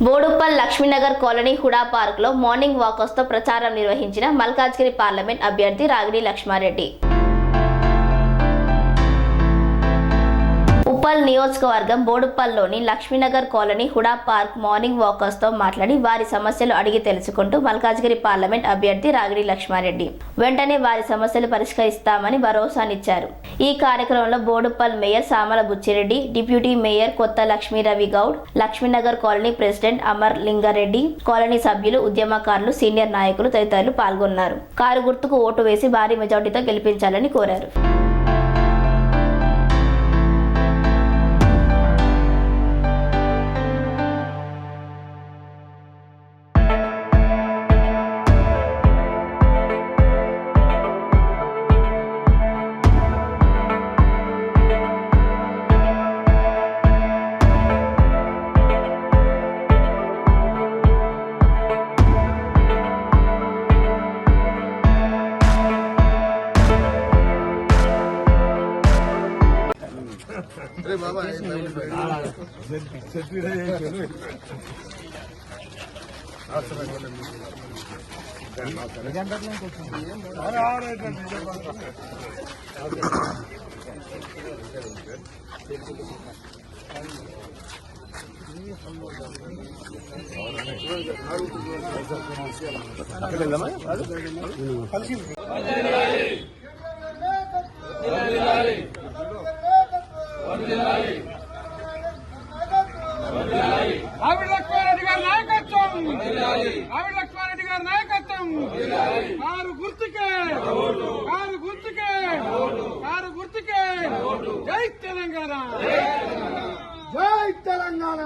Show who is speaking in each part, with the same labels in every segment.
Speaker 1: Boduppal Lakshmi Nagar colony HUDA park లో morning walkers తో ప్రచారం నిర్వహించిన మల్కాజ్గిరి పార్లమెంట్ అభ్యర్థి రాగిడి లక్ష్మారెడ్డి. ఉప్పల్ నియోజకవర్గం బోడుప్పల్లోని Lakshminagar colony HUDA park morning walkers తో మాట్లాడి వారి సమస్యలు అడిగి తెలుసుకుంటూ మల్కాజ్గిరి పార్లమెంట్ అభ్యర్థి రాగిడి లక్ష్మారెడ్డి వెంటనే వారి సమస్యలు పరిష్కరిస్తామని భరోసానిచ్చారు. ఈ కార్యక్రమంలో Boduppal mayor Samala Buchireddy, deputy mayor Kotha Lakshmi Ravi Goud, Lakshminagar colony president Amar Lingareddy, colony సభ్యులు, ఉద్యమకారులు, సీనియర్ నాయకులు తదితరులు పాల్గొన్నారు. కారు గుర్తుకు ఓటు వేసి భారీ మెజార్టీతో గెలిపించాలని కోరారు.
Speaker 2: अरे बाबा
Speaker 3: రావిడి లక్ష్మారెడ్డి గారి నాయకత్వం, రావిడి లక్ష్మారెడ్డి గారి నాయకత్వం. కారు గుర్తుకే, కారు గుర్తుకే, కారు గుర్తుకే. జై తెలంగాణ, జై తెలంగాణ.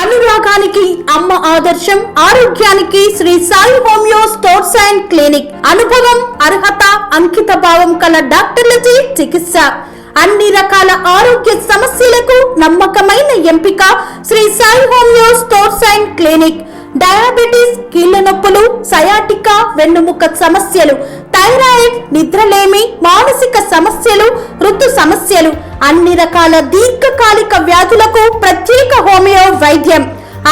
Speaker 4: అనురాగానికి అమ్మ ఆదర్శం, ఆరోగ్యానికి Shri Sai homeo stores and clinic. అనుభవం, అర్హత, అంకిత భావం కల డాక్టర్లచే చికిత్స. అన్ని రకాల ఆరోగ్య సమస్యలకు నమ్మకమైన ఎంపిక Shri Sai homeo stores and clinic. Diabetes, కీళ్ల నొప్పులు, సయాటికా, వెన్నుముక సమస్యలు, థైరాయిడ్, నిద్రలేమి, మానసిక సమస్యలు, ఋతు సమస్యలు, అన్ని రకాల దీర్ఘకాలిక వ్యాధులకు ప్రత్యేక హోమియో వైద్యం.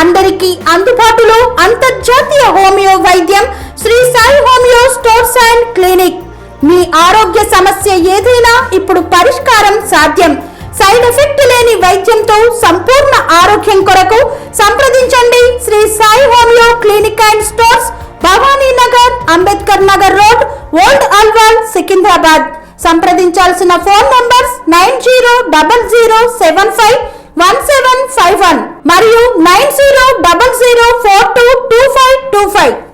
Speaker 4: అందరికీ అందుబాటులో అంతర్జాతీయ హోమియో వైద్యం Shri Sai homeo stores and clinic. మీ ఆరోగ్య సమస్య ఏదైనా ఇప్పుడు పరిష్కారం సాధ్యం. సైడ్ ఎఫెక్ట్ లేని వైద్యంతో సంపూర్ణ ఆరోగ్యం కొరకు సంప్రదించండి Shri Sai homeo clinic and stores, Bhavani Nagar, Ambedkar Nagar road, old Alwal, Secunderabad. సంప్రదించాల్సిన ఫోన్ నంబర్స్ 9000751751 మరియు 9000422525.